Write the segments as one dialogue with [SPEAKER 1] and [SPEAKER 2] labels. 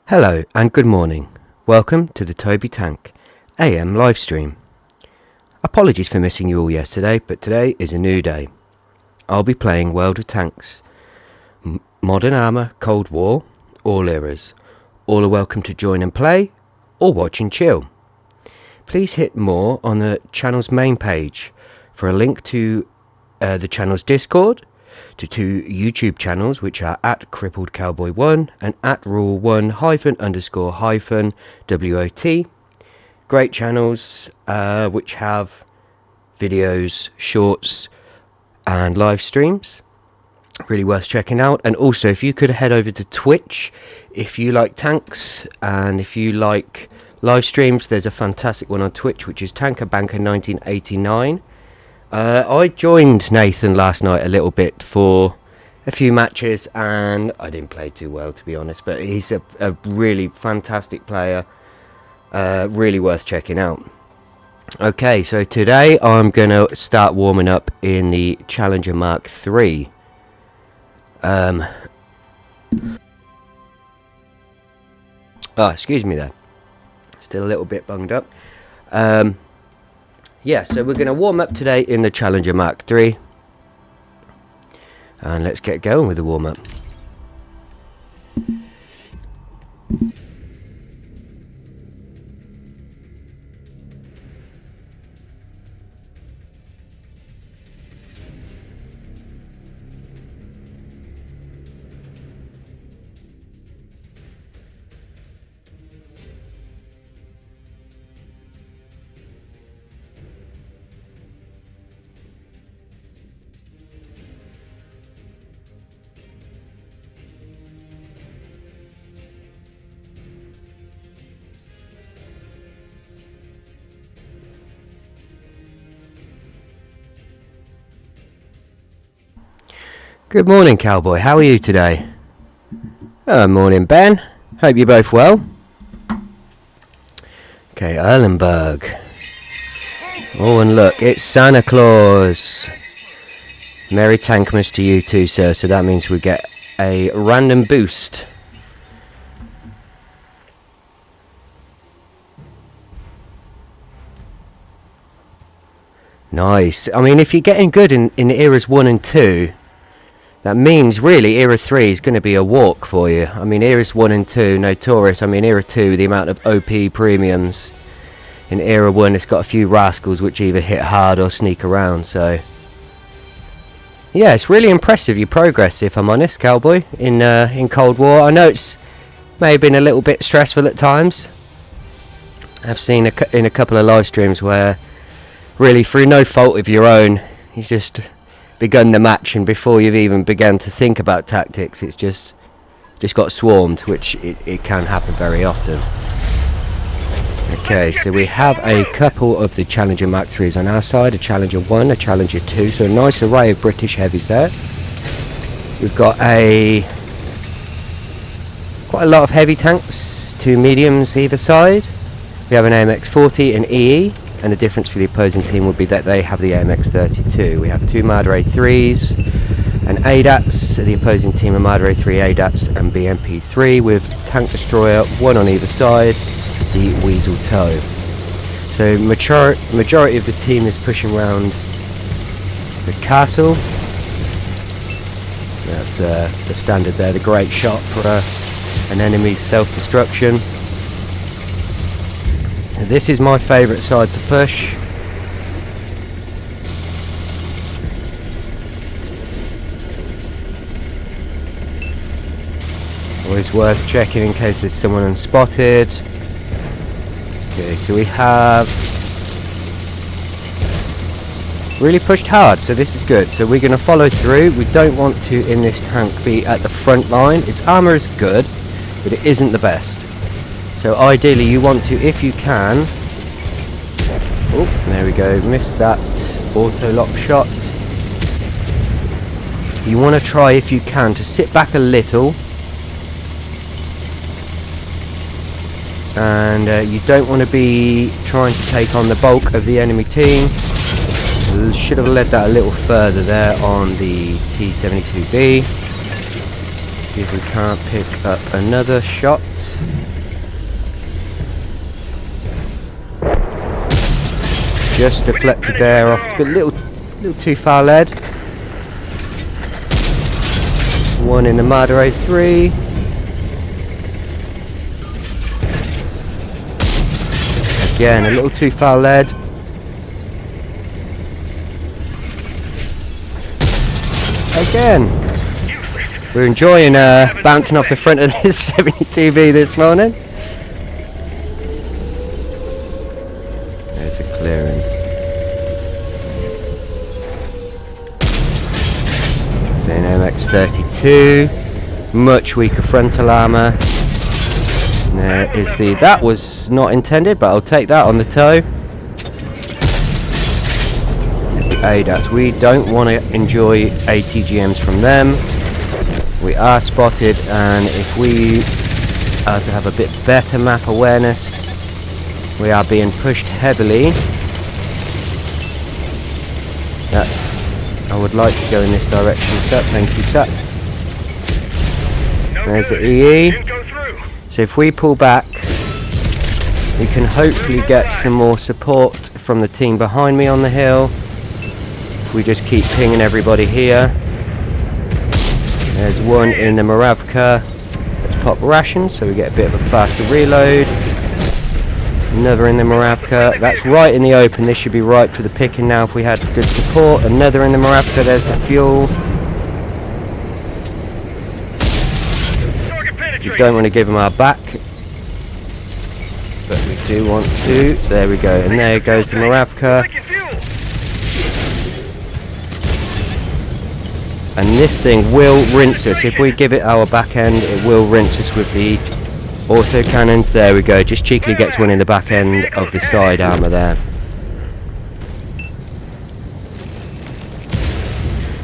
[SPEAKER 1] Hello and good morning. Welcome to the Toby Tank AM live stream. Apologies for missing you all yesterday, but today is a new day. I'll be playing World of Tanks, Modern Armour, Cold War, all eras. All are welcome to join and play, or watch and chill. Please hit more on the channel's main page for a link to the channel's Discord, to two YouTube channels, which are at Crippled Cowboy 1 and at Rule1__WoT. Great channels which have videos, shorts and live streams. Really worth checking out. And also, if you could head over to Twitch if you like tanks and if you like live streams, there's a fantastic one on Twitch which is Tanker Banker 1989. I joined Nathan last night a little bit for a few matches and I didn't play too well, to be honest, but he's a really fantastic player, really worth checking out. Okay, so today I'm going to start warming up in the Challenger Mark III. Excuse me there, still a little bit bunged up. Yeah, so we're going to warm up today in the Challenger Mark III. And let's get going with the warm up. Good morning, Cowboy. How are you today? Morning, Ben. Hope you're both well. Okay, Erlenberg. Oh, and look, it's Santa Claus. Merry Tankmas to you too, sir. So that means we get a random boost. Nice. I mean, if you're getting good in eras 1 and 2, that means really era 3 is going to be a walk for you. I mean, eras 1 and 2, notorious. I mean, era 2, the amount of OP premiums. In era 1, it's got a few rascals which either hit hard or sneak around. So, yeah, it's really impressive your progress, if I'm honest, Cowboy, in Cold War. I know it's may have been a little bit stressful at times. I've seen in a couple of live streams where, really, through no fault of your own, you just begun the match, and before you've even begun to think about tactics, it's just got swarmed, which it can happen very often. Okay, so we have a couple of the Challenger Mark IIIs on our side, a Challenger 1, a Challenger 2, so a nice array of British heavies there. We've got quite a lot of heavy tanks, 2 mediums either side. We have an AMX-40 and EE, and the difference for the opposing team would be that they have the AMX-32. We have 2 Marder A3s and ADATs. The opposing team are Marder A3 ADATs and BMP-3 with Tank Destroyer, 1 on either side, the Weasel Toe. So majority of the team is pushing around the castle. That's the standard there, the great shot for an enemy's self-destruction. This is my favourite side to push. Always worth checking in case there's someone unspotted. Okay, so we have really pushed hard, so this is good. So we're going to follow through. We don't want to, in this tank, be at the front line. Its armour is good, but it isn't the best. So ideally you want to, if you can, oh, there we go, missed that auto lock shot. You want to try, if you can, to sit back a little, and you don't want to be trying to take on the bulk of the enemy team. Should have led that a little further there on the T-72B. See if we can't pick up another shot. Just deflected there off a little too far lead. One in the Madero 3. Again, a little too far lead. Again. We're enjoying bouncing off the front of this 70 TV this morning. There's a clearing. There's an MX-32. Much weaker frontal armour. There is the... That was not intended, but I'll take that on the toe. There's the ADATs. We don't want to enjoy ATGMs from them. We are spotted, and if we are to have a bit better map awareness, we are being pushed heavily. I would like to go in this direction, sir. Thank you, sir. There's the EE. So if we pull back, we can hopefully get some more support from the team behind me on the hill. If we just keep pinging everybody here. There's one in the Moravka. Let's pop rations so we get a bit of a faster reload. Another in the Moravka. That's right in the open. This should be ripe for the picking now if we had good support. Another in the Moravka. There's the fuel. We don't want to give them our back, but we do want to. There we go. And there goes the Moravka. And this thing will rinse us. If we give it our back end, it will rinse us with the auto cannons. There we go. Just cheekily gets one in the back end of the side armour there.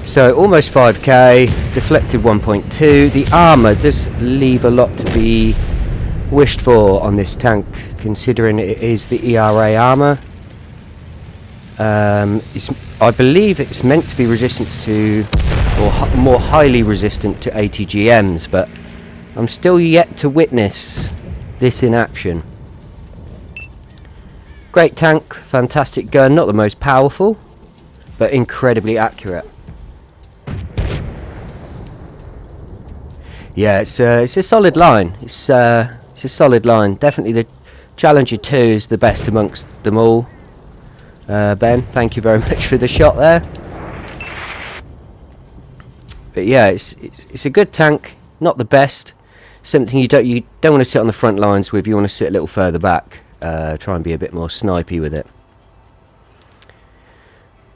[SPEAKER 1] So almost 5k, deflected 1.2. The armour does leave a lot to be wished for on this tank, considering it is the ERA armour. I believe it's meant to be resistant to, or more highly resistant to ATGMs, but I'm still yet to witness this in action. Great tank, fantastic gun, not the most powerful, but incredibly accurate. Yeah, it's a solid line. It's a solid line. Definitely the Challenger 2 is the best amongst them all. Ben, thank you very much for the shot there. But yeah, it's a good tank, not the best. Something you don't want to sit on the front lines with. You want to sit a little further back. Try and be a bit more snipey with it.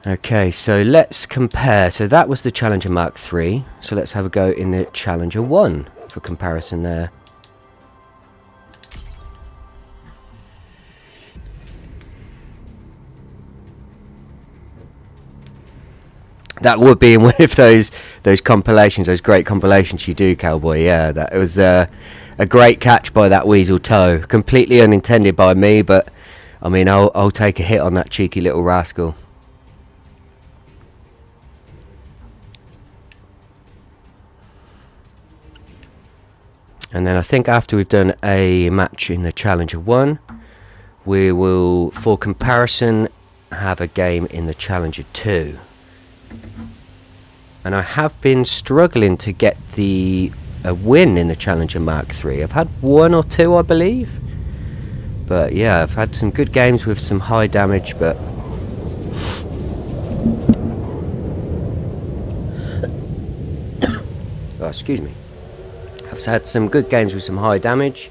[SPEAKER 1] Okay, so let's compare. So that was the Challenger Mark III. So let's have a go in the Challenger 1 for comparison there. That would be in one of those compilations, those great compilations you do, Cowboy. Yeah, that was a great catch by that weasel toe. Completely unintended by me, but I mean, I'll take a hit on that cheeky little rascal. And then I think after we've done a match in the Challenger 1, we will, for comparison, have a game in the Challenger 2. And I have been struggling to get a win in the Challenger Mark III. I've had one or two, I believe. But yeah, I've had some good games with some high damage, but oh, excuse me. I've had some good games with some high damage,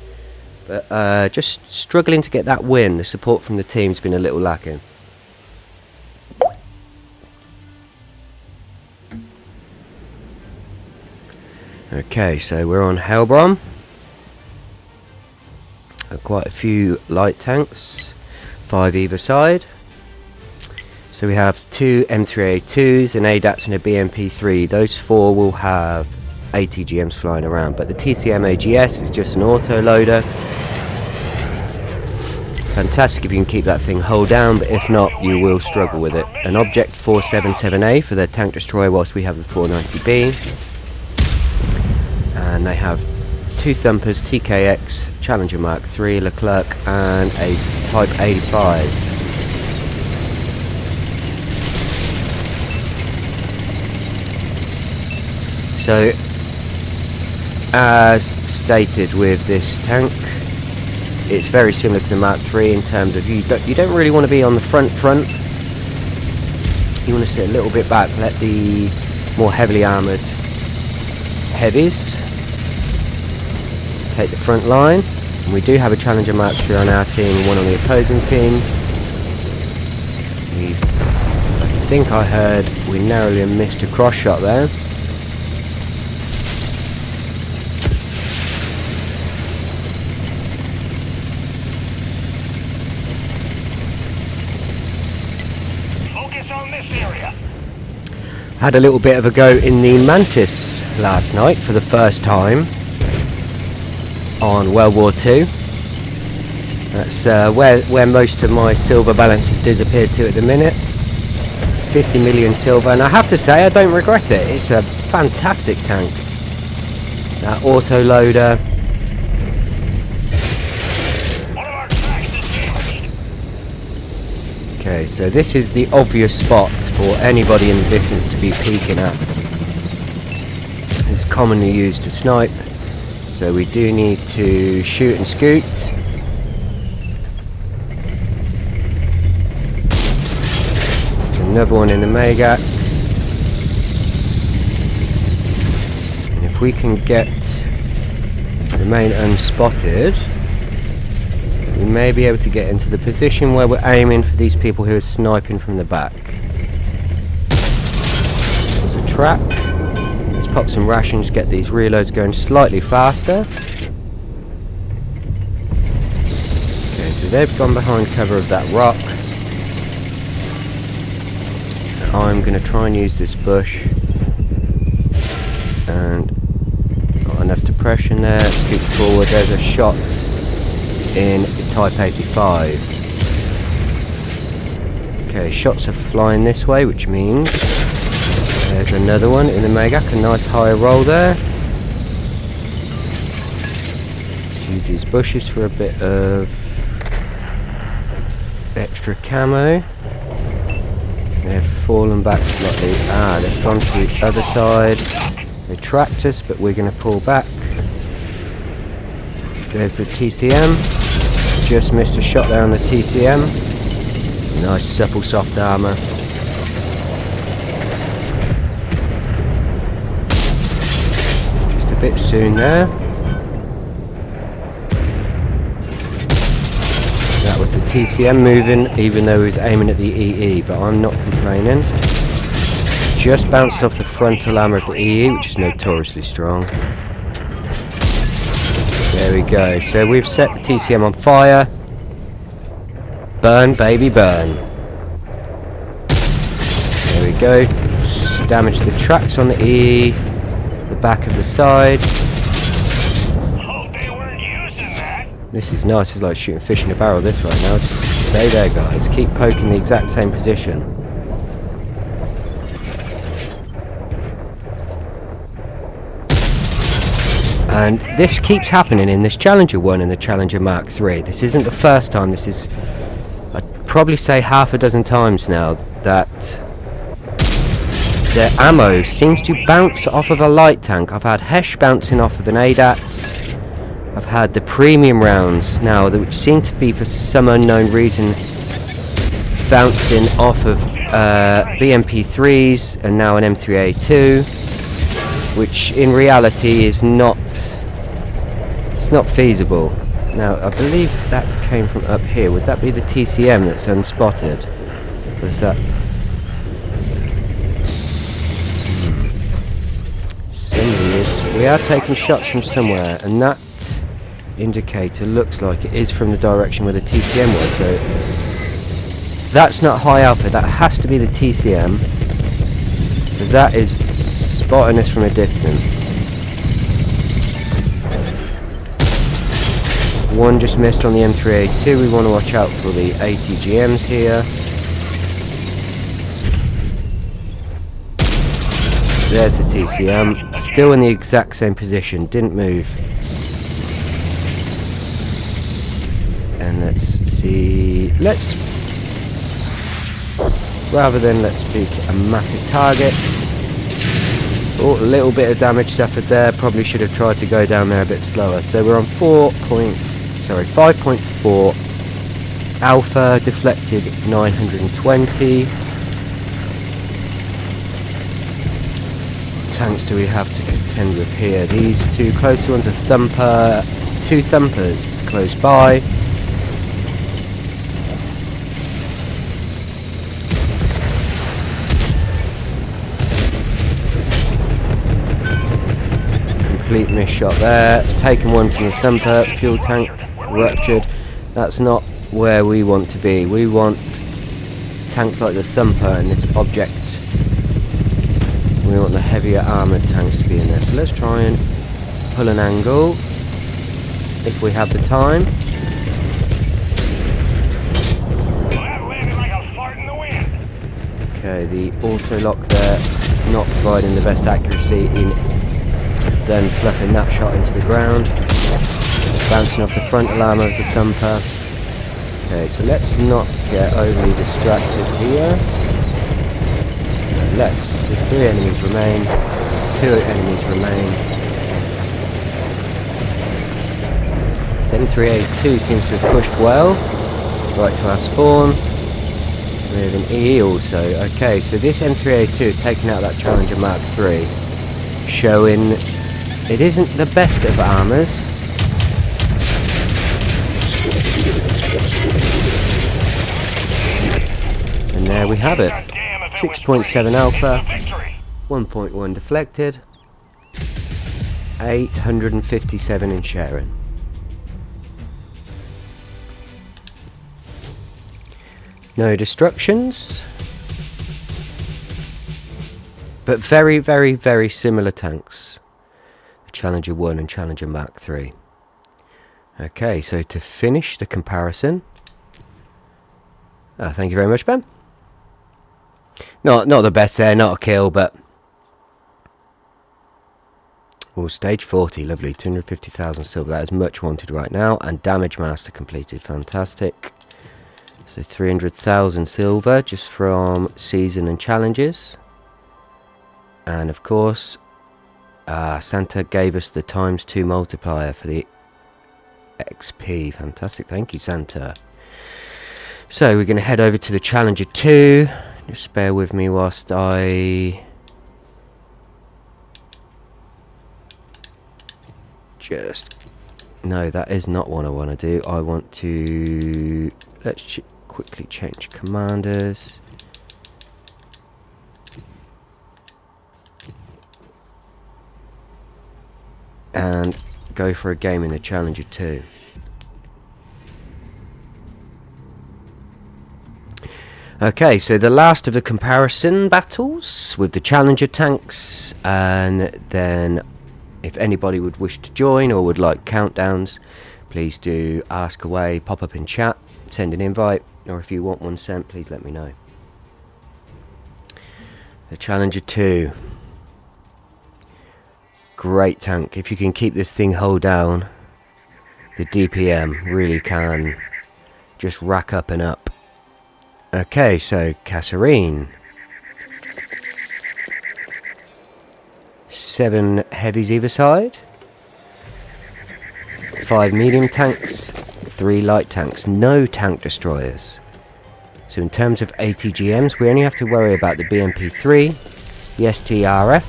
[SPEAKER 1] but just struggling to get that win. The support from the team's been a little lacking. Okay, so we're on Hellbrom. Quite a few light tanks, 5 either side. So we have 2 M3A2s, an ADATS and a BMP3. Those 4 will have ATGMs flying around, but the TCM AGS is just an auto loader. Fantastic if you can keep that thing hull down, but if not, you will struggle with it. An Object 477A for their tank destroyer, whilst we have the 490B. And they have 2 Thumpers, TKX, Challenger Mark III, Leclerc, and a Type 85. So, as stated with this tank, it's very similar to the Mark III in terms of you don't really want to be on the front. You want to sit a little bit back, let the more heavily armoured heavies take the front line. And we do have a Challenger Mark III on our team and one on the opposing team. I think I heard we narrowly missed a cross shot there.
[SPEAKER 2] Focus on this area.
[SPEAKER 1] Had a little bit of a go in the Mantis last night for the first time on World War II. That's where most of my silver balance has disappeared to at the minute. 50 million silver, and I have to say I don't regret it. It's a fantastic tank. That auto loader.
[SPEAKER 2] One of our tracks is damaged.
[SPEAKER 1] Okay, so this is the obvious spot for anybody in the distance to be peeking at. It's commonly used to snipe, so we do need to shoot and scoot. Another one in the Megak, and if we can get remain unspotted, we may be able to get into the position where we're aiming for these people who are sniping from the back. There's a trap. Let's pop some rations, get these reloads going slightly faster. Okay, so they've gone behind cover of that rock. I'm going to try and use this bush, and got enough depression there. Scoot forward. There's a shot in the Type 85. Okay, shots are flying this way, which means there's another one in the Megak. A nice high roll there. Let's use these bushes for a bit of extra camo. They've fallen back slightly. They've gone to the other side. They tracked us, but we're going to pull back. There's the TCM. Just missed a shot there on the TCM. Nice supple soft armour. Just a bit soon there. That was the TCM moving, even though he was aiming at the EE, but I'm not complaining. Just bounced off the frontal armour of the EE, which is notoriously strong. There we go. So we've set the TCM on fire. Burn, baby, burn. There we go. Just damage the tracks on the EE, the back of the side. This is nice. It's like shooting fish in a barrel this right now. Just stay there, guys. Keep poking the exact same position. And this keeps happening in this Challenger 1 and the Challenger Mark III. This isn't the first time. This is, I'd probably say, half a dozen times now that the ammo seems to bounce off of a light tank. I've had Hesh bouncing off of an ADATS. I've had the premium rounds now, which seem to be, for some unknown reason, bouncing off of BMP3s and now an M3A2, which in reality is not feasible. Now, I believe that came from up here. Would that be the TCM that's unspotted? Or is that? We are taking shots from somewhere, and that indicator looks like it is from the direction where the TCM was, so that's not high alpha, that has to be the TCM. So that is spotting us from a distance. One just missed on the M3A2. We want to watch out for the ATGMs here. There's the TCM, still in the exact same position, didn't move. And let's see, rather than let's pick a massive target, Oh, a little bit of damage suffered there. Probably should have tried to go down there a bit slower. So we're on 5.4. Alpha deflected 920. What tanks do we have to contend with here? These two closer ones are Thumper, two Thumpers close by. Complete miss shot there. Taken one from the Thumper. Fuel tank ruptured. That's not where we want to be. We want tanks like the Thumper and this object. We want the heavier armoured tanks to be in there. So let's try and pull an angle if we have the time.
[SPEAKER 2] That landed like a fart in the wind.
[SPEAKER 1] Okay, the auto lock there not providing the best accuracy in then fluffing that shot into the ground, bouncing off the frontal armour of the Thumper. Okay, so let's not get overly distracted here. There's 3 enemies remain, 2 enemies remain. 7382 seems to have pushed well, right to our spawn. We have an EE also. Okay, so this M3A2 has taken out that Challenger Mark III, showing it isn't the best of armours. And there we have it. 6.7 alpha, 1.1 deflected, 857 in sharing. No destructions, but very, very, very similar tanks. The Challenger 1 and Challenger Mark III. Okay, so to finish the comparison, thank you very much, Ben. Not the best there, not a kill, but stage 40, lovely, 250,000 silver. That is much wanted right now, and damage master completed, fantastic. So 300,000 silver just from season and challenges, and of course, Santa gave us the ×2 multiplier for the XP. Fantastic, thank you, Santa. So we're going to head over to the Challenger 2. Just bear with me whilst I no, that is not what I want to do. I want to let's quickly change commanders. And go for a game in the Challenger 2. Okay, so the last of the comparison battles with the Challenger tanks, and then if anybody would wish to join or would like countdowns, please do ask away, pop up in chat, send an invite, or if you want one sent, please let me know. The Challenger 2. Great tank. If you can keep this thing hull down, the DPM really can just rack up and up. Okay, so Kasserine. 7 heavies either side. 5 medium tanks, 3 light tanks. No tank destroyers. So in terms of ATGMs, we only have to worry about the BMP-3, the STRF,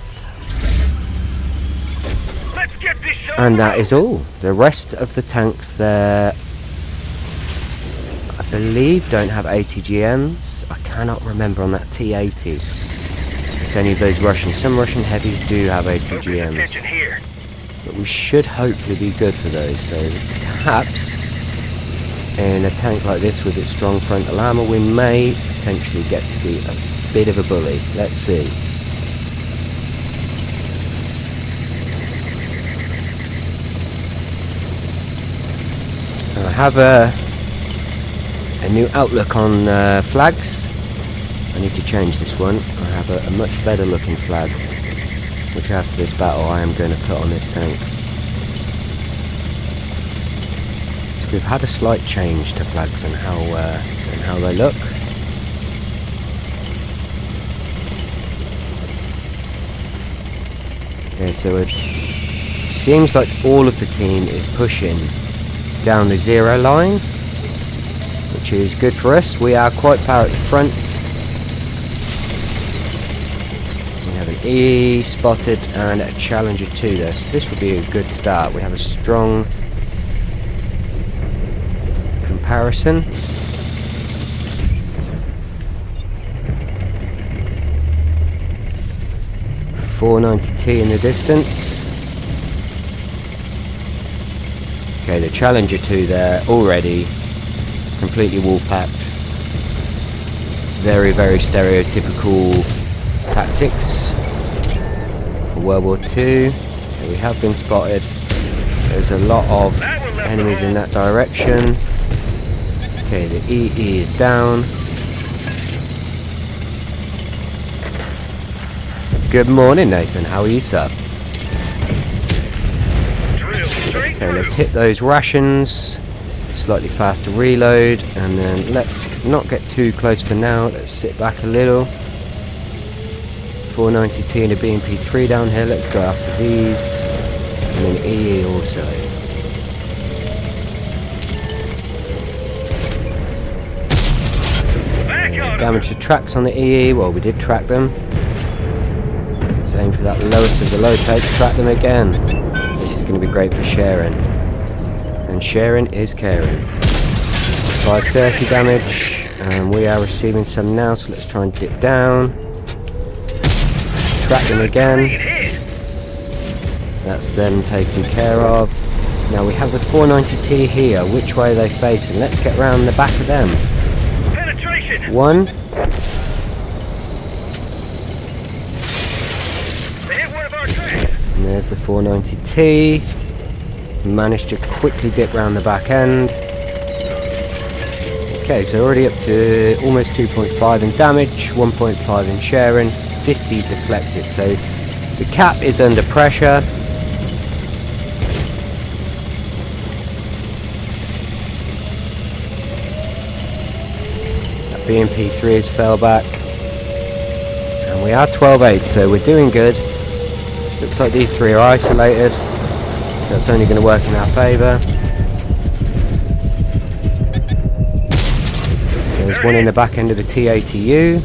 [SPEAKER 1] and that is all. The rest of the tanks there, I believe, don't have ATGMs. I cannot remember on that T-80 if any of those Russian. Some Russian heavies do have ATGMs, but we should hopefully be good for those. So perhaps in a tank like this with its strong frontal armour, we may potentially get to be a bit of a bully. Let's see. I have a new outlook on flags. I need to change this one. I have a much better looking flag, which after this battle I am going to put on this tank. So we've had a slight change to flags and how they look. Okay, so it seems like all of the team is pushing down the 0 line, which is good for us. We are quite far at the front. We have an E spotted and a Challenger 2 there, so this would be a good start. We have a strong comparison. .490T in the distance. Okay, the Challenger 2 there already completely wall packed. Very, very stereotypical tactics for World War II. Okay, we have been spotted. There's a lot of enemies in that direction. Okay, the EE is down. Good morning, Nathan. How are you, sir? Okay, let's hit those rations. Slightly faster reload, and then let's not get too close for now. Let's sit back a little. 490T and a BMP3 down here. Let's go after these, and then EE also. Damage to tracks on the EE. Well, we did track them. Aim for that lowest of the low takes, track them again. This is going to be great for sharing. And sharing is caring. 530 damage, and we are receiving some now, so let's try and dip down. Track them again. That's them taken care of. Now we have the 490T here. Which way are they facing? Let's get round the back of them. One. And there's the 490T. Managed to quickly dip round the back end. Okay, so already up to almost 2.5 in damage, 1.5 in sharing, 50 deflected. So the cap is under pressure. That BMP3 has fell back. And we are 12-8, so we're doing good. Looks like these three are isolated. That's only going to work in our favour. There's one in the back end of the TATU.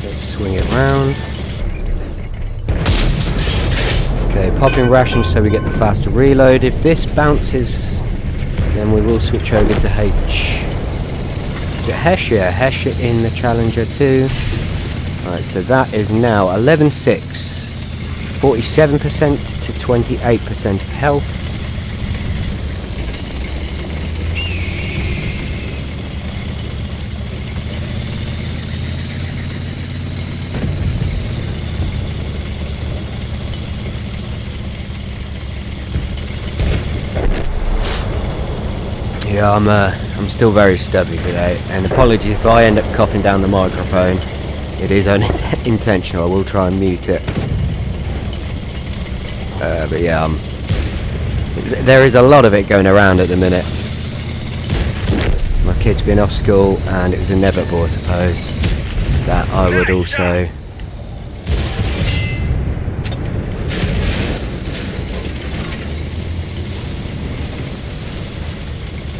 [SPEAKER 1] Let's swing it round. Okay, popping rations so we get the faster reload. If this bounces, then we will switch over to H. Is it Hesh? Yeah, Hesh in the Challenger 2. Alright, so that is now 11-6. 47% to 28% of health. Yeah, I'm still very stubby today, and apologies if I end up coughing down the microphone. It is unintentional. I will try and mute it. But yeah, there is a lot of it going around at the minute. My kid's been off school, and it was inevitable, I suppose, that I would also.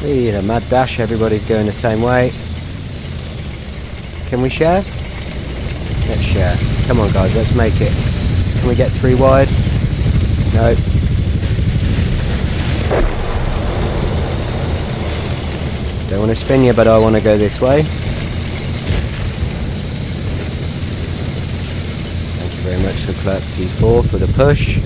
[SPEAKER 1] A mad dash, everybody's going the same way. Can we share? Let's share. Come on guys, let's make it. Can we get 3 wide? No. Don't want to spin you, but I want to go this way. Thank you very much to Clerk T4 for the push.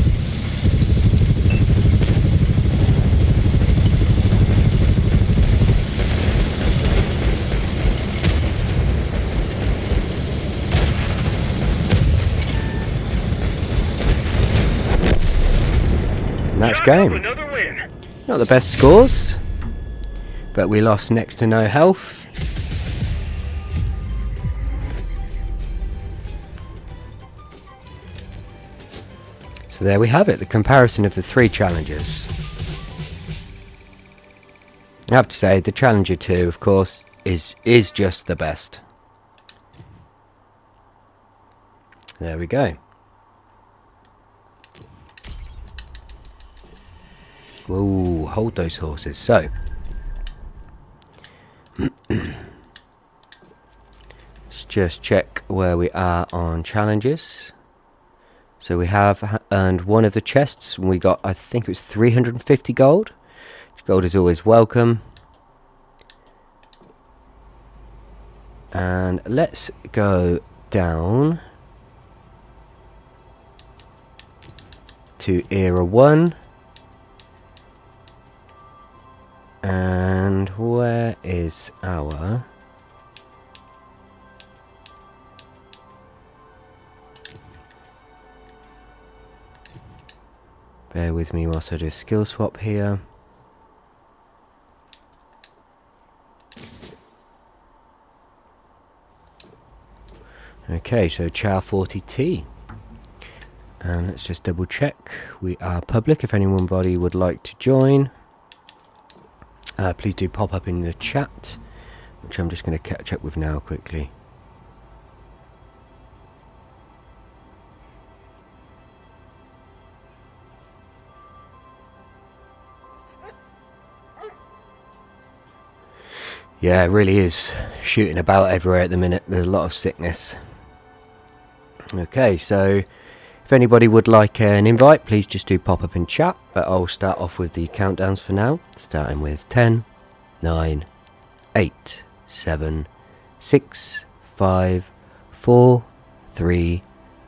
[SPEAKER 1] And that's game. Not the best scores, but we lost next to no health. So there we have it, the comparison of the 3 challenges. I have to say, the Challenger 2, of course, is just the best. There we go. Whoa, hold those horses. So, let's just check where we are on challenges. So we have earned one of the chests, and we got, I think it was 350 gold. Gold is always welcome. And let's go down to Era 1. And where is our... Bear with me whilst I do a skill swap here. Okay, so Chow 40T. And let's just double check. We are public. If anybody would like to join, please do pop up in the chat, which I'm just going to catch up with now quickly. Yeah, it really is shooting about everywhere at the minute. There's a lot of sickness. Okay, so if anybody would like an invite, please just do pop up in chat. But I'll start off with the countdowns for now. Starting with 10, 9, 8, 7, 6, 5, 4, 3,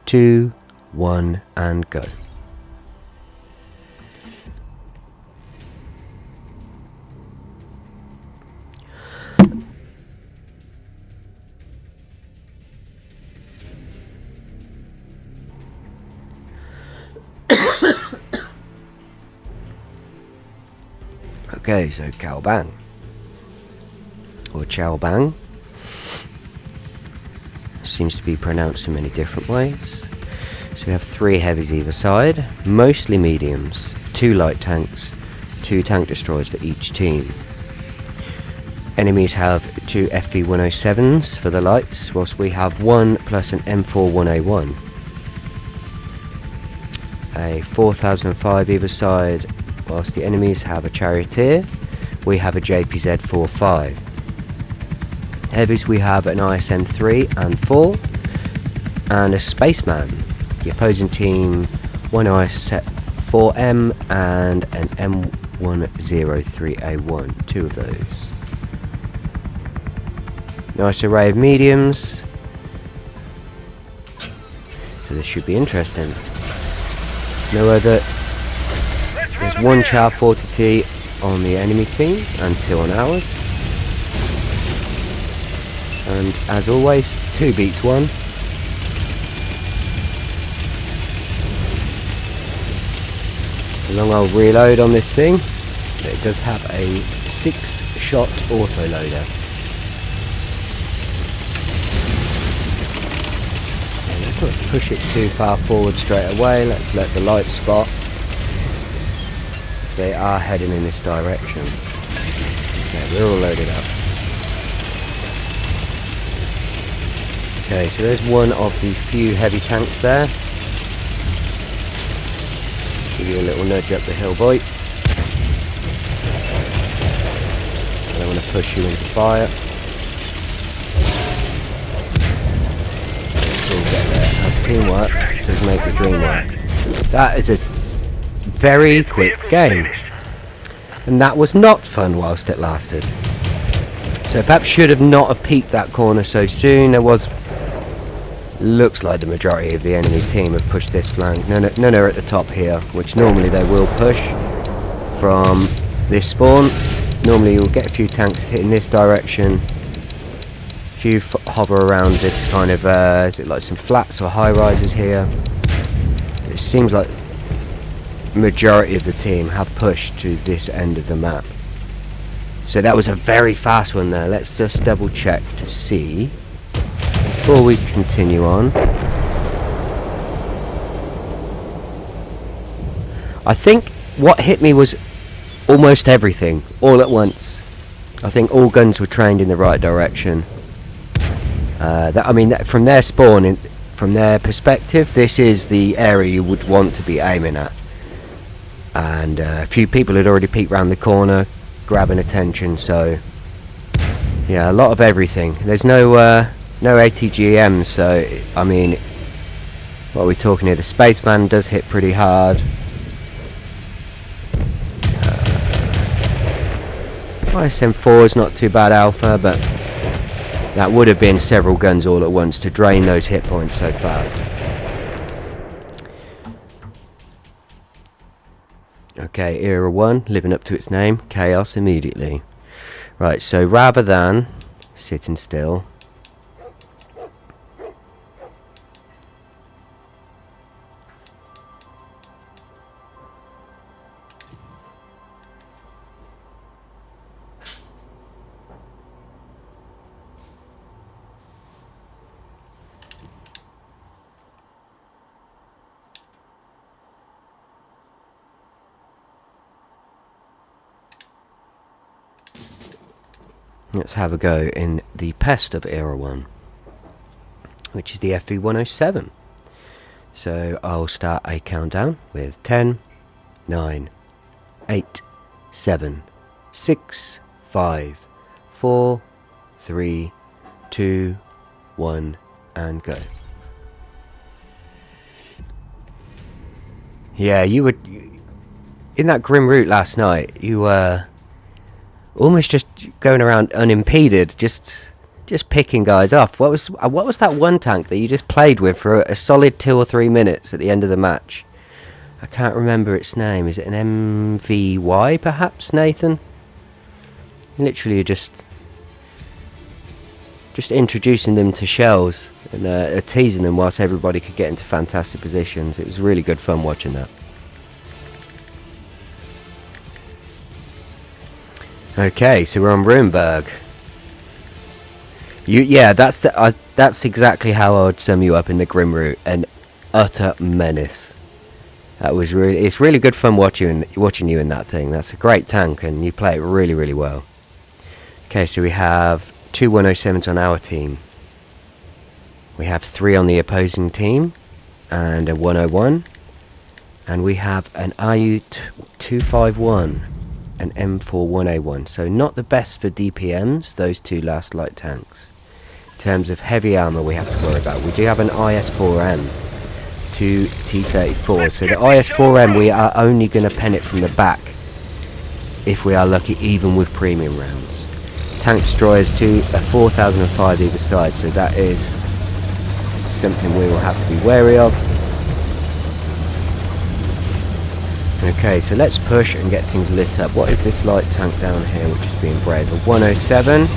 [SPEAKER 1] 2, 1, and go. Okay, so Cow Bang or Chow Bang seems to be pronounced in many different ways. So we have 3 heavies either side, mostly mediums, 2 light tanks, 2 tank destroyers for each team. Enemies have 2 FV107s for the lights, whilst we have 1 plus an M41A1. A 4005 either side, whilst the enemies have a Charioteer, we have a JPZ-45. Heavies we have an ISM 3 and 4, and a Spaceman. The opposing team, 1 IS-4M and an M103A1, 2 of those. Nice array of mediums, so this should be interesting. No other. There's 1 Chow 40T on the enemy team and 2 on ours. And as always, 2 beats 1. A long old reload on this thing. But it does have a 6-shot autoloader. And let's not push it too far forward straight away. Let's let the light spot. They are heading in this direction. Okay, we're all loaded up. Okay, so there's one of the few heavy tanks there. Give you a little nudge up the hill, boy. I don't want to push you into fire. We'll get there. As teamwork does make the dream work. That is a very quick game, and that was not fun whilst it lasted. So perhaps should have not have peeked that corner so soon. There was, looks like the majority of the enemy team have pushed this flank. None are at the top here, which normally they will push from this spawn. Normally you'll get a few tanks hitting this direction, a few hover around this kind of is it like some flats or high rises here. It seems like majority of the team have pushed to this end of the map. So that was a very fast one there. Let's just double check to see before we continue on. I think what hit me was almost everything all at once. I think all guns were trained in the right direction. From their spawn, from their perspective, this is the area you would want to be aiming at. And a few people had already peeked round the corner, grabbing attention. So yeah, a lot of everything. There's no ATGMs, so I mean, what are we talking here? The Spaceman does hit pretty hard. ISM-4 is not too bad alpha, but that would have been several guns all at once to drain those hit points so fast. Okay, Era 1, living up to its name, chaos immediately. Right, so rather than sitting still, let's have a go in the pest of Era 1, which is the FV-107. So I'll start a countdown with 10, 9, 8, 7, 6, 5, 4, 3, 2, 1, and go. Yeah, you were in that grim route last night. You were almost just going around unimpeded, just picking guys off. What was that one tank that you just played with for a solid 2 or 3 minutes at the end of the match? I can't remember its name. Is it an MVY perhaps, Nathan? Literally just introducing them to shells and teasing them whilst everybody could get into fantastic positions. It was really good fun watching that. Okay, so we're on Ruinberg. Yeah, that's exactly how I would sum you up in the grim route. An utter menace. It's really good fun watching you in that thing. That's a great tank, and you play it really, really well. Okay, so we have 2 107s on our team. We have 3 on the opposing team, and a 101. And we have an RU-251. An M41A1, so not the best for DPMs, those 2 last light tanks. In terms of heavy armour we have to worry about, we do have an IS-4M to T-34, so the IS-4M we are only going to pen it from the back if we are lucky, even with premium rounds. Tank destroyers to a 4005 either side, so that is something we will have to be wary of. Okay, so let's push and get things lit up. What is this light tank down here which is being brave? A 107.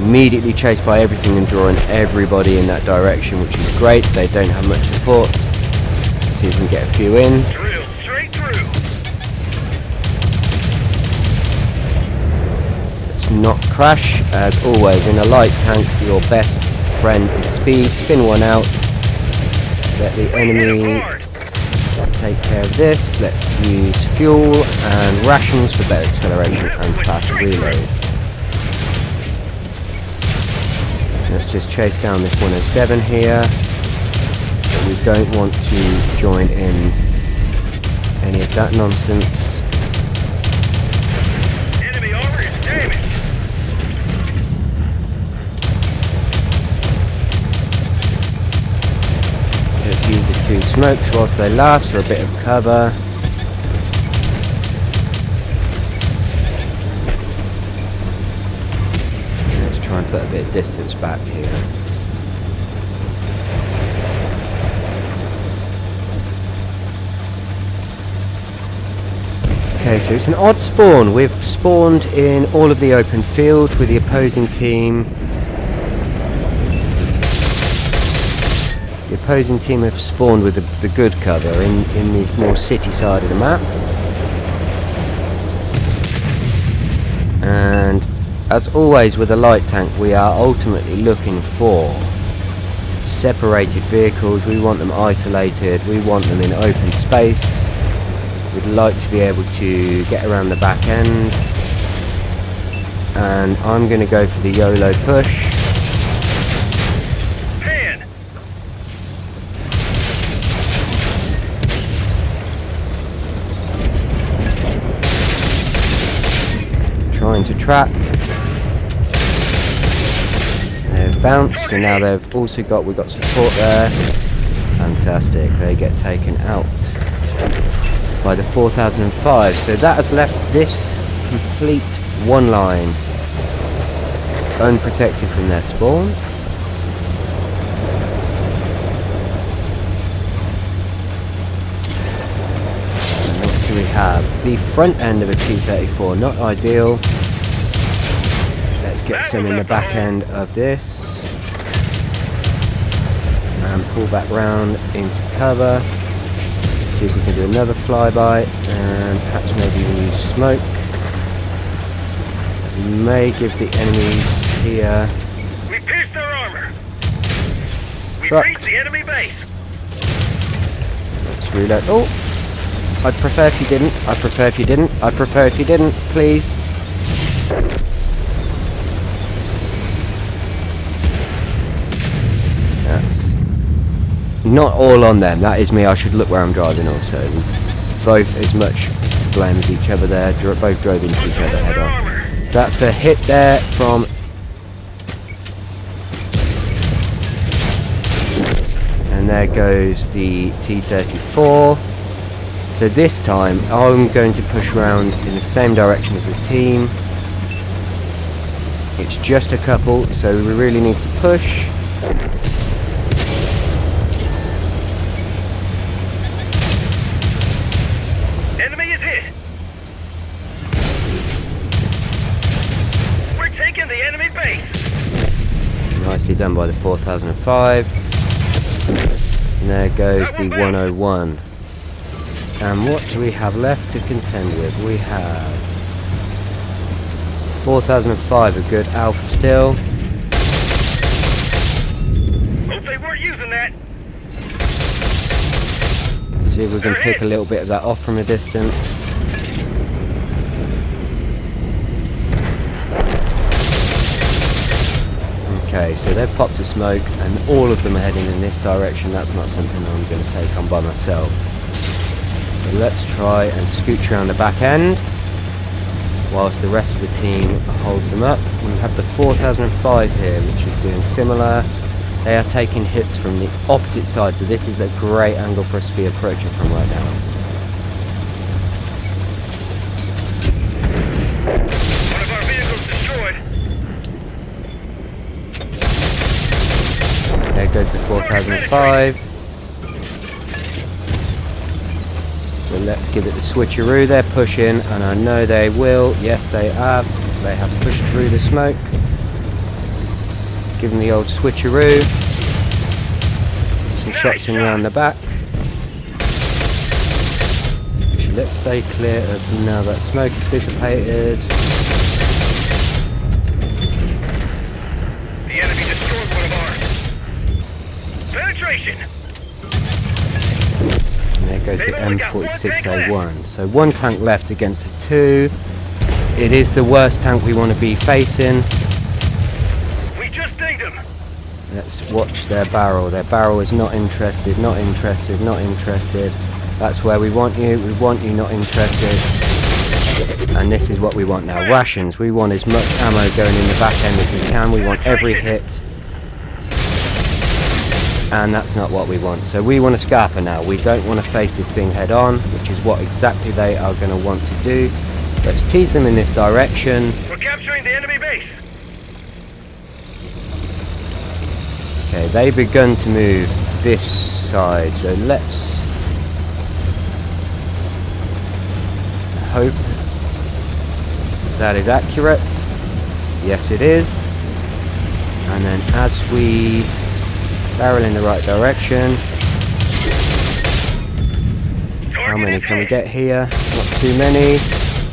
[SPEAKER 1] Immediately chased by everything and drawing everybody in that direction, which is great. They don't have much support. Let's see if we can get a few in.
[SPEAKER 2] Drill straight through.
[SPEAKER 1] Let's not crash. As always, in a light tank, your best friend is speed. Spin one out. Let the enemy take care of this. Let's use fuel and rations for better acceleration and fast reload. Let's just chase down this 107 here. But we don't want to join in any of that nonsense.
[SPEAKER 2] Enemy over is damaged.
[SPEAKER 1] Let's use the 2 smokes whilst they last for a bit of cover. Let's try and put a bit of distance back here. Okay, so it's an odd spawn. We've spawned in all of the open field with the opposing team. The opposing team have spawned with the good cover in the more city side of the map. And as always with a light tank, we are ultimately looking for separated vehicles. We want them isolated, we want them in open space. We'd like to be able to get around the back end, and I'm going to go for the YOLO push.
[SPEAKER 2] Pan.
[SPEAKER 1] Trying to track. They've bounced, and now they've also we've got support there. Fantastic, they get taken out by the 4005. So that has left this complete one line unprotected from their spawn. And what do we have? The front end of a T-34, not ideal. Let's get some in the back end of this. And pull back round into cover. See if we can do another flyby, and perhaps maybe we use smoke. We may give the enemies here.
[SPEAKER 2] We pierced their armor. We
[SPEAKER 1] Truck.
[SPEAKER 2] reached the enemy base.
[SPEAKER 1] Let's reload. Oh! I'd prefer if you didn't. I'd prefer if you didn't. I'd prefer if you didn't, please. That's not all on them. That is me. I should look where I'm driving also. Both as much to blame as each other there. Both drove into each other head on. That's a hit there from... And there goes the T-34. So this time I'm going to push around in the same direction as the team. It's just a couple, so we really need to push.
[SPEAKER 2] Enemy is hit. We're taking the enemy base.
[SPEAKER 1] Nicely done by the 4005. And there goes the 101. And what do we have left to contend with? We have 4005, a good alpha still.
[SPEAKER 2] Hope they weren't using that.
[SPEAKER 1] See if we can pick a little bit of that off from a distance. Okay, so they've popped a smoke and all of them are heading in this direction. That's not something I'm going to take on by myself. So let's try and scooch around the back end whilst the rest of the team holds them up. We have the 4005 here, which is doing similar. They are taking hits from the opposite side, so this is a great angle for us to be approaching from right now.
[SPEAKER 2] One of our vehicles destroyed.
[SPEAKER 1] There goes the 4005. So let's give it the switcheroo. They're pushing, and I know they will. Yes, they have. They have pushed through the smoke. Give them the old switcheroo. Some shots in around the back. Actually, let's stay clear of now that smoke is dissipated.
[SPEAKER 2] The enemy destroyed one of ours. Penetration.
[SPEAKER 1] And there goes the M46A1. So one tank left against the two. It is the worst tank we want to be facing.
[SPEAKER 2] We just dinged him.
[SPEAKER 1] Let's watch their barrel. Their barrel is not interested, not interested, not interested. That's where we want you. We want you not interested. And this is what we want now. Rations. We want as much ammo going in the back end as we can. We want every hit. And that's not what we want. So we want a scalper now. We don't want to face this thing head on, which is what exactly they are going to want to do. Let's tease them in this direction.
[SPEAKER 2] We're capturing the enemy base.
[SPEAKER 1] Okay, they've begun to move this side, so let's hope that is accurate. Yes, it is. And then as we barrel in the right direction, how many can we get here? Not too many.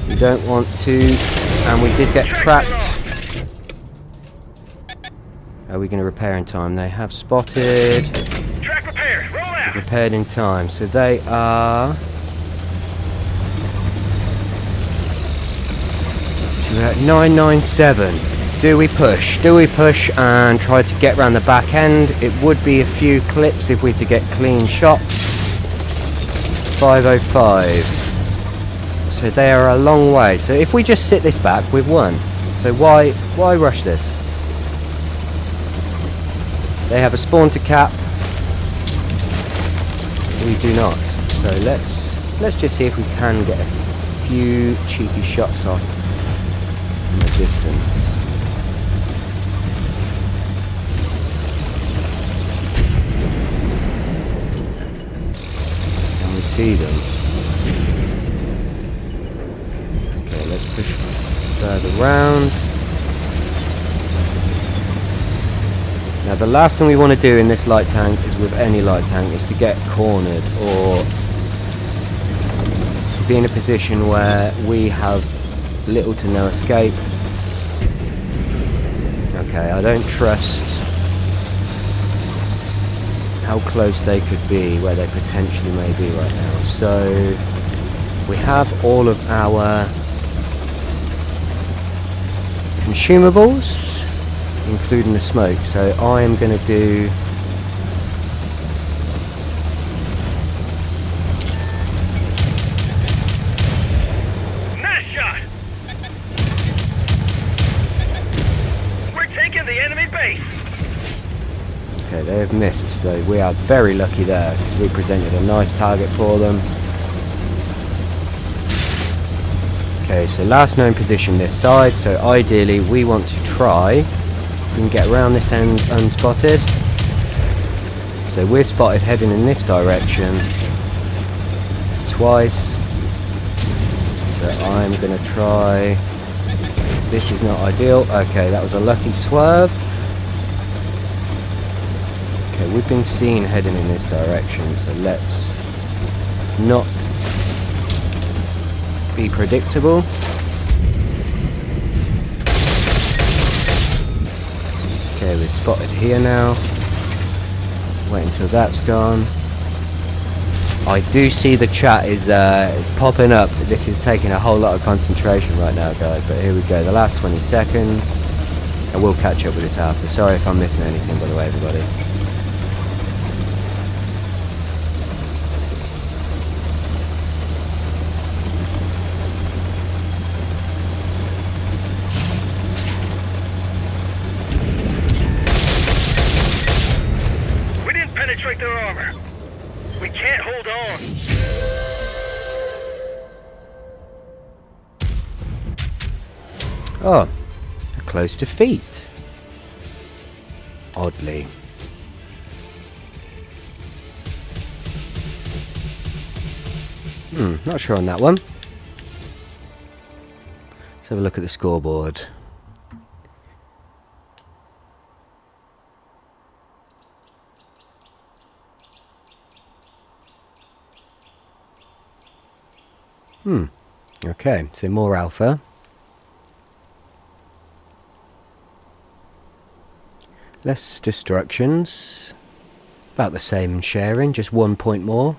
[SPEAKER 1] We don't want to, and we did get trapped. Are we going to repair in time? They have spotted.
[SPEAKER 2] Track repaired. Roll out.
[SPEAKER 1] Repaired in time. So they are So we're at 997. Do we push? Do we push and try to get round the back end? It would be a few clips if we were to get clean shots. 505. So they are a long way. So if we just sit this back, we've won. So why rush this? They have a spawn to cap. We do not. So let's just see if we can get a few cheeky shots off in the distance. Can we see them? Okay, let's push further round. Now the last thing we want to do in this light tank is with any light tank is to get cornered or be in a position where we have little to no escape. Okay, I don't trust how close they could be, where they potentially may be right now. So we have all of our consumables, including the smoke. So I am going to do
[SPEAKER 2] nice shot. We're taking the enemy base.
[SPEAKER 1] okay, they have missed, so we are very lucky there because we presented a nice target for them. Okay, so last known position this side, so ideally we want to try and get around this end unspotted. So we're spotted heading in this direction twice. So I'm going to try, this is not ideal. Okay, that was a lucky swerve. Okay, we've been seen heading in this direction, so let's not be predictable. Okay, we're spotted here now. Wait until that's gone. I do see the chat is it's popping up. This is taking a whole lot of concentration right now, guys. But here we go. The last 20 seconds. I will catch up with this after. Sorry if I'm missing anything, by the way, everybody.
[SPEAKER 2] Penetrate their armor. We can't hold on.
[SPEAKER 1] Oh, a close defeat. Oddly. Not sure on that one. Let's have a look at the scoreboard. Okay, so more alpha. Less destructions. About the same in sharing, just 1 point more.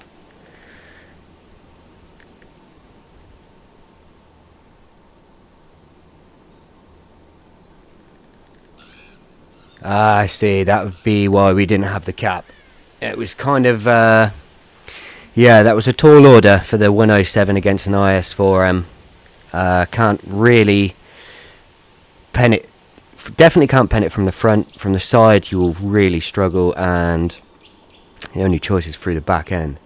[SPEAKER 1] Ah, I see, that would be why we didn't have the cap. It was kind of yeah, that was a tall order for the 107 against an IS-4M. Can't really pen it. Definitely can't pen it from the front. From the side, you will really struggle, and the only choice is through the back end.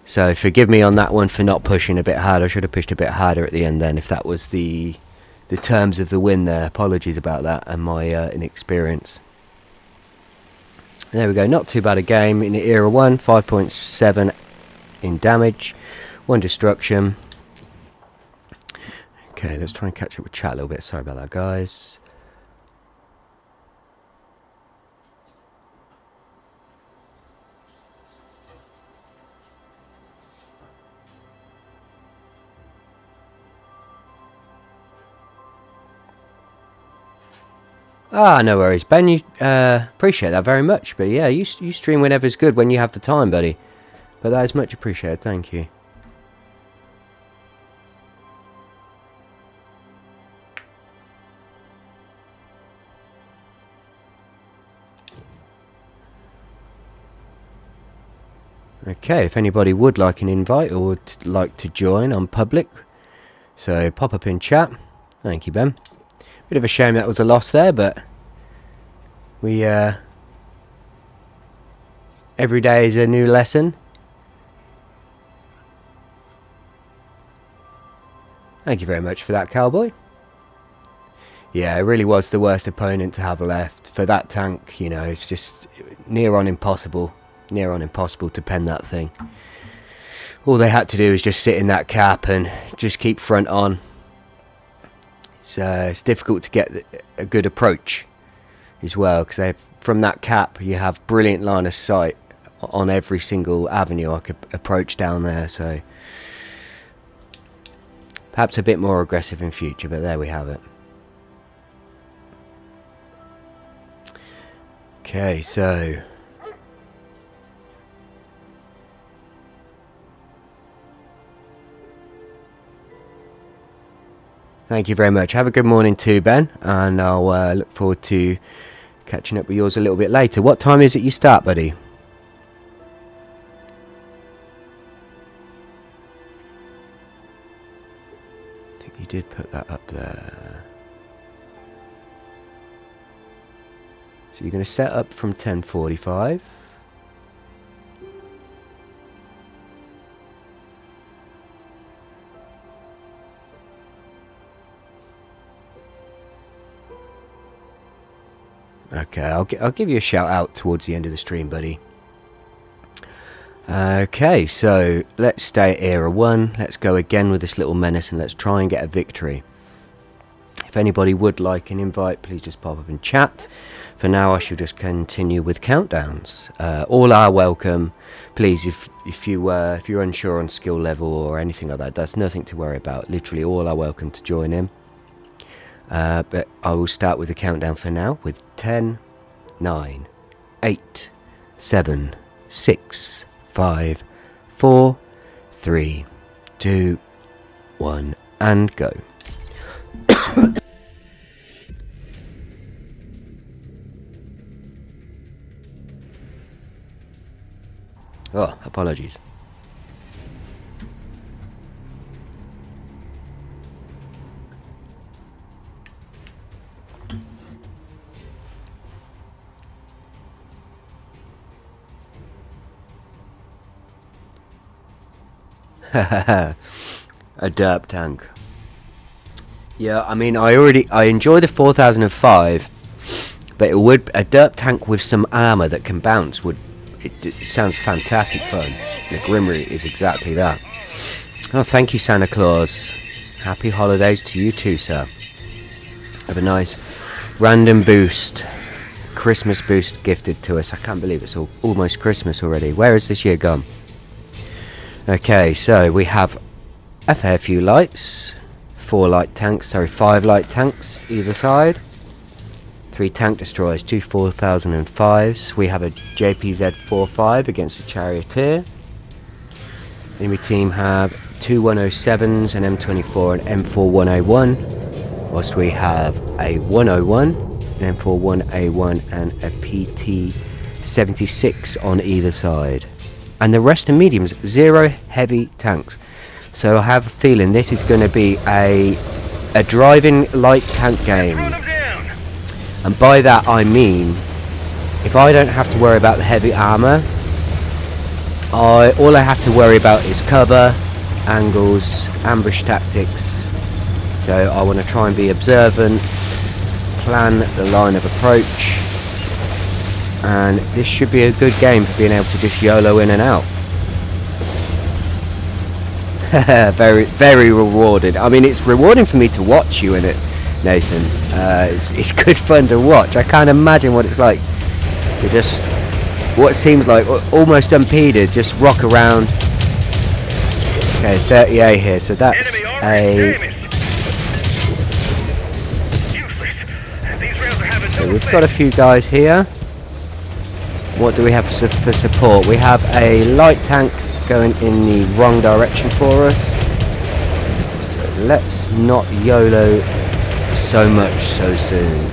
[SPEAKER 1] So forgive me on that one for not pushing a bit harder. I should have pushed a bit harder at the end then, if that was the terms of the win there. Apologies about that and my inexperience. There we go. Not too bad a game in the Era 1. 5.7 in damage, 1 destruction. Okay, let's try and catch up with chat a little bit. Sorry about that, guys. Ah, no worries, Ben. You appreciate that very much. But yeah, you stream whenever's good, when you have the time, buddy. But that is much appreciated. Thank you. Okay, if anybody would like an invite or would like to join, I'm public, so pop up in chat. Thank you, Ben. Bit of a shame that was a loss there, but we every day is a new lesson. Thank you very much for that, Cowboy. Yeah, it really was the worst opponent to have left. For that tank, you know, it's just near on impossible to pen that thing. All they had to do was just sit in that cap and just keep front on. It's difficult to get a good approach as well, because from that cap you have brilliant line of sight on every single avenue I could approach down there, so perhaps a bit more aggressive in future, but there we have it. Okay, so thank you very much. Have a good morning too, Ben, and I'll look forward to catching up with yours a little bit later. What time is it you start, buddy? I think you did put that up there. So you're going to set up from 10:45. Okay, I'll give you a shout out towards the end of the stream, buddy. Okay, so let's stay at Era 1. Let's go again with this little menace and let's try and get a victory. If anybody would like an invite, please just pop up in chat. For now, I shall just continue with countdowns. All are welcome. Please, if you're unsure on skill level or anything like that, that's nothing to worry about. Literally, all are welcome to join in. But I will start with the countdown for now with 10, 9, 8, 7, 6, 5, 4, 3, 2, 1, and go. Oh, apologies. A derp tank. Yeah, I mean, I enjoy the 4005, but a derp tank with some armor that can bounce it sounds fantastic fun. The Grimmery is exactly that. Oh, thank you, Santa Claus. Happy holidays to you too, sir. Have a nice random boost, Christmas boost gifted to us. I can't believe it's almost Christmas already. Where has this year gone? Okay, so we have a fair few lights. 5 light tanks either side. 3 tank destroyers, 2 4005s. We have a JPZ-45 against a Charioteer. Enemy team have 2 107s, an M24 and M4 1A1. Whilst we have a 101, an M4 1A1 and a PT-76 on either side. And the rest are mediums, 0 heavy tanks. So I have a feeling this is going to be a driving light tank game. And by that I mean, if I don't have to worry about the heavy armour, all I have to worry about is cover, angles, ambush tactics. So I want to try and be observant, plan the line of approach, and this should be a good game for being able to just YOLO in and out. Very, very rewarded. I mean, it's rewarding for me to watch you in it, Nathan. It's good fun to watch. I can't imagine what it's like to just, what seems like almost unimpeded, just rock around. Okay, 30A here, so that's so we've got a few guys here. What do we have for support? We have a light tank going in the wrong direction for us. So let's not YOLO so much so soon.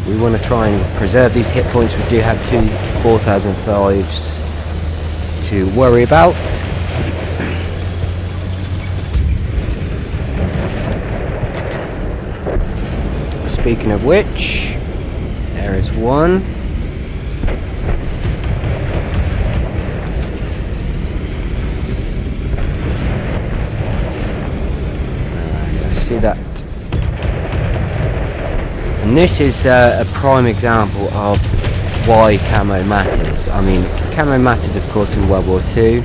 [SPEAKER 1] We want to try and preserve these hit points. We do have 2 4005s to worry about. Speaking of which, there is one. See that? And this is a prime example of why camo matters. I mean, camo matters of course in World War II.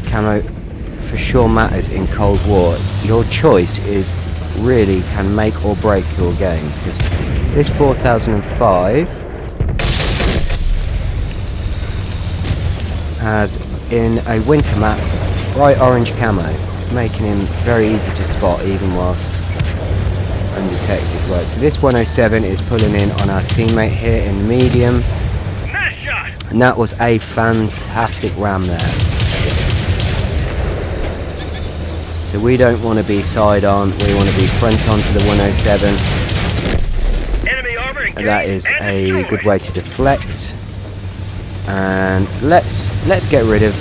[SPEAKER 1] Camo for sure matters in Cold War. Your choice is really can make or break your game, because this 4005 has in a winter map bright orange camo, making him very easy to spot even whilst undetected. Right, so this 107 is pulling in on our teammate here in the medium,
[SPEAKER 2] Nice shot.
[SPEAKER 1] and that was a fantastic ram there. So we don't want to be side on, we want to be front on to the 107.
[SPEAKER 2] Enemy armor engaged
[SPEAKER 1] And that is
[SPEAKER 2] and
[SPEAKER 1] a
[SPEAKER 2] destroyed.
[SPEAKER 1] good way to deflect. And let's get rid of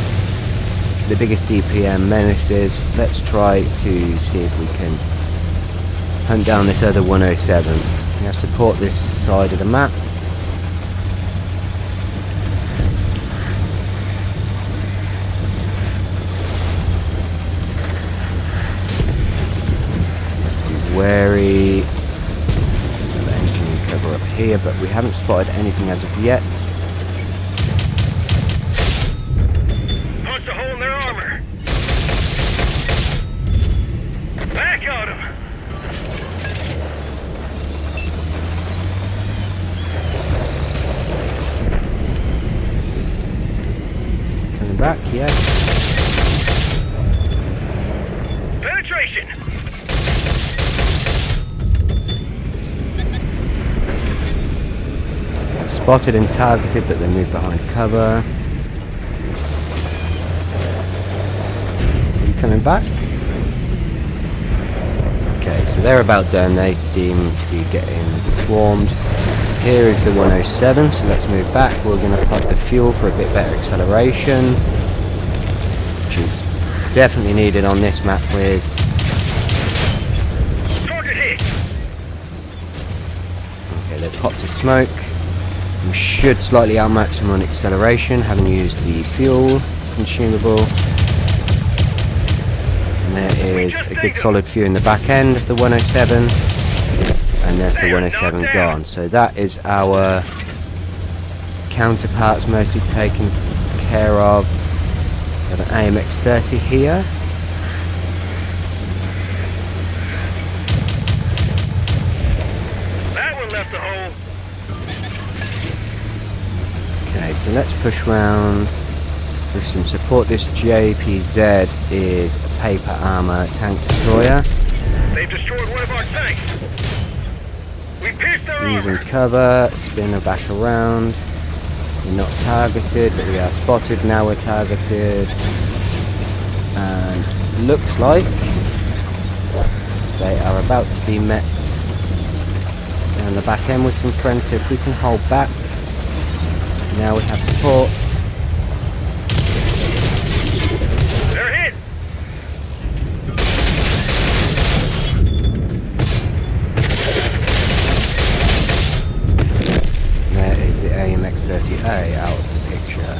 [SPEAKER 1] the biggest DPM menaces. Let's try to see if we can hunt down this other 107. Now support this side of the map. Wary. The engine cover up here, but we haven't spotted anything as of yet.
[SPEAKER 2] Punched a hole in their armor. Back on him.
[SPEAKER 1] Coming back, yes.
[SPEAKER 2] Penetration.
[SPEAKER 1] Spotted and targeted, but they moved behind cover. Are you coming back? Okay, so they're about done. They seem to be getting swarmed. Here is the 107, so let's move back. We're going to pump the fuel for a bit better acceleration, which is definitely needed on this map with.
[SPEAKER 2] Target hit.
[SPEAKER 1] Okay, they popped a smoke. We should slightly outmatch them on acceleration, having used the fuel consumable. And there is a good solid few in the back end of the 107. And there's the 107 gone. So that is our counterparts mostly taken care of. Got an AMX-30 here.
[SPEAKER 2] That one left a hole.
[SPEAKER 1] Okay, so let's push round with some support. This JPZ is a paper armor tank destroyer.
[SPEAKER 2] They've destroyed one of our tanks. We pierced their
[SPEAKER 1] Using
[SPEAKER 2] armor.
[SPEAKER 1] cover, spin her back around. We're not targeted, but we are spotted. Now we're targeted. And looks like they are about to be met down the back end with some friends. So if we can hold back. Now we have support.
[SPEAKER 2] They're hit.
[SPEAKER 1] There is the AMX-30A out of the picture.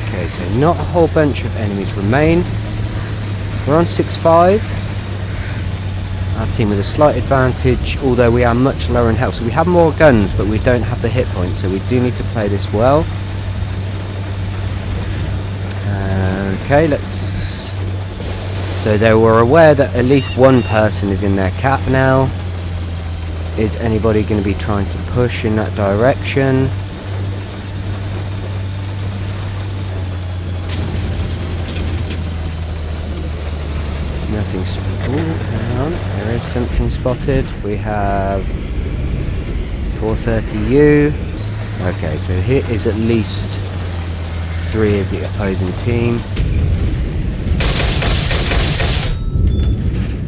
[SPEAKER 1] Okay, so not a whole bunch of enemies remain. We're on 6-5. Our team with a slight advantage, although we are much lower in health. So we have more guns, but we don't have the hit points, so we do need to play this well. Okay, let's... So they were aware that at least one person is in their cap now. Is anybody going to be trying to push in that direction? Nothing's... Ooh, hang on. There is something spotted. We have 430U. Okay, so here is at least 3 of the opposing team.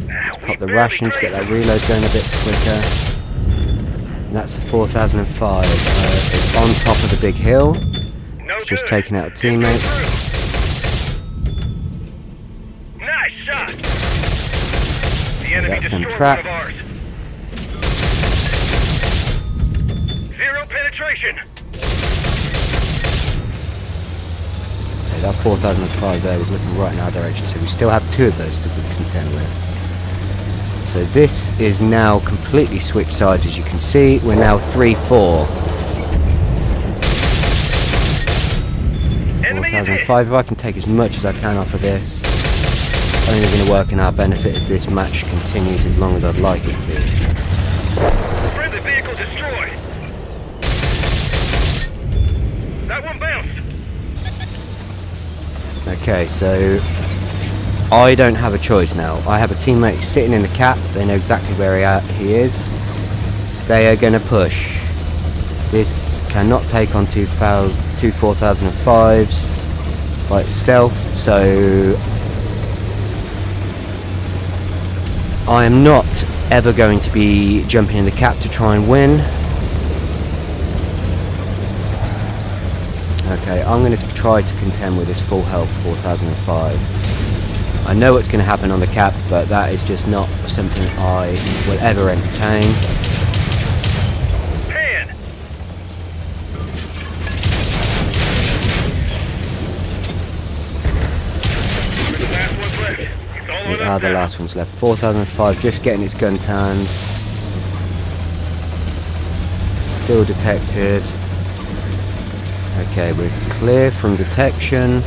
[SPEAKER 1] Let's pop the rations, get that reload going a bit quicker. And that's the 4005. It's on top of the big hill.
[SPEAKER 2] No
[SPEAKER 1] just
[SPEAKER 2] good.
[SPEAKER 1] taking out a
[SPEAKER 2] Just go
[SPEAKER 1] teammate.
[SPEAKER 2] through. Nice shot. The enemy
[SPEAKER 1] that's them
[SPEAKER 2] destroyed
[SPEAKER 1] trapped.
[SPEAKER 2] one of ours. Zero penetration.
[SPEAKER 1] Okay, that 4005 there was looking right in our direction, so we still have 2 of those to contend with. So this is now completely switched sides, as you can see. We're now 3-4.
[SPEAKER 2] Enemy is hit.
[SPEAKER 1] 4005, if I can take as much as I can off of this, only going to work in our benefit if this match continues as long as I'd like it to.
[SPEAKER 2] Friendly vehicle destroyed. That one bounced.
[SPEAKER 1] Okay, so I don't have a choice now. I have a teammate sitting in the cap. They know exactly where he is. They are going to push. This cannot take on two 4005s by itself, so I am not ever going to be jumping in the cap to try and win. Okay, I'm going to try to contend with this full health 4005. I know what's going to happen on the cap, but that is just not something I will ever entertain.
[SPEAKER 2] Pan. We're the last ones left. It's all on
[SPEAKER 1] We
[SPEAKER 2] us
[SPEAKER 1] are the
[SPEAKER 2] now.
[SPEAKER 1] last ones left. 4005 just getting its gun turned. Still detected. Okay, we're clear from detection.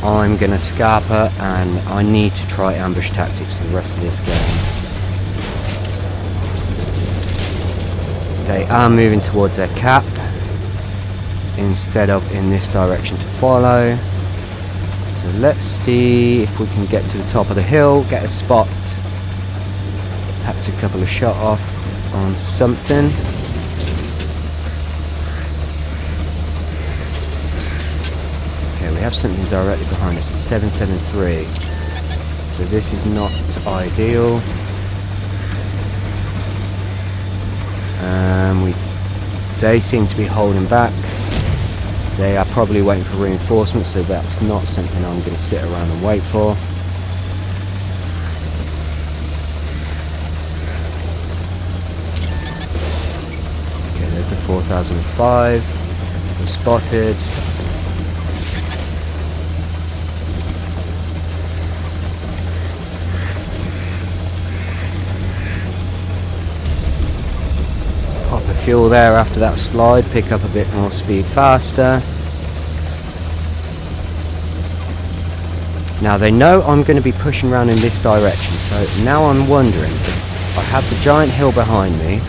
[SPEAKER 1] I'm gonna scarper, and I need to try ambush tactics for the rest of this game. They are moving towards their cap instead of in this direction to follow. So let's see if we can get to the top of the hill, get a spot, perhaps a couple of shot off on something. Okay, we have something directly behind us. It's 773. So this is not ideal. They seem to be holding back. They are probably waiting for reinforcements, so that's not something I'm going to sit around and wait for. Okay, there's a 4005. We're spotted. Pop a fuel there after that slide, pick up a bit more speed faster. Now they know I'm going to be pushing around in this direction, so now I'm wondering if I have the giant hill behind me,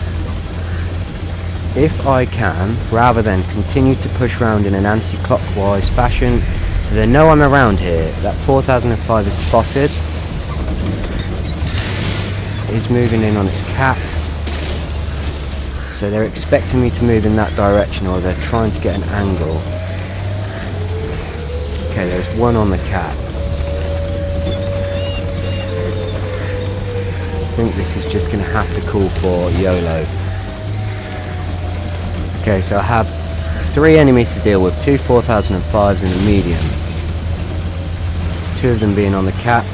[SPEAKER 1] if I can, rather than continue to push around in an anti-clockwise fashion, so they know I'm around here. That 4005 is spotted, is moving in on its cap. So they're expecting me to move in that direction, or they're trying to get an angle. Okay, there's one on the cap. I think this is just going to have to call for YOLO. Okay, so I have 3 enemies to deal with, 2 4005s and a medium. 2 of them being on the cap.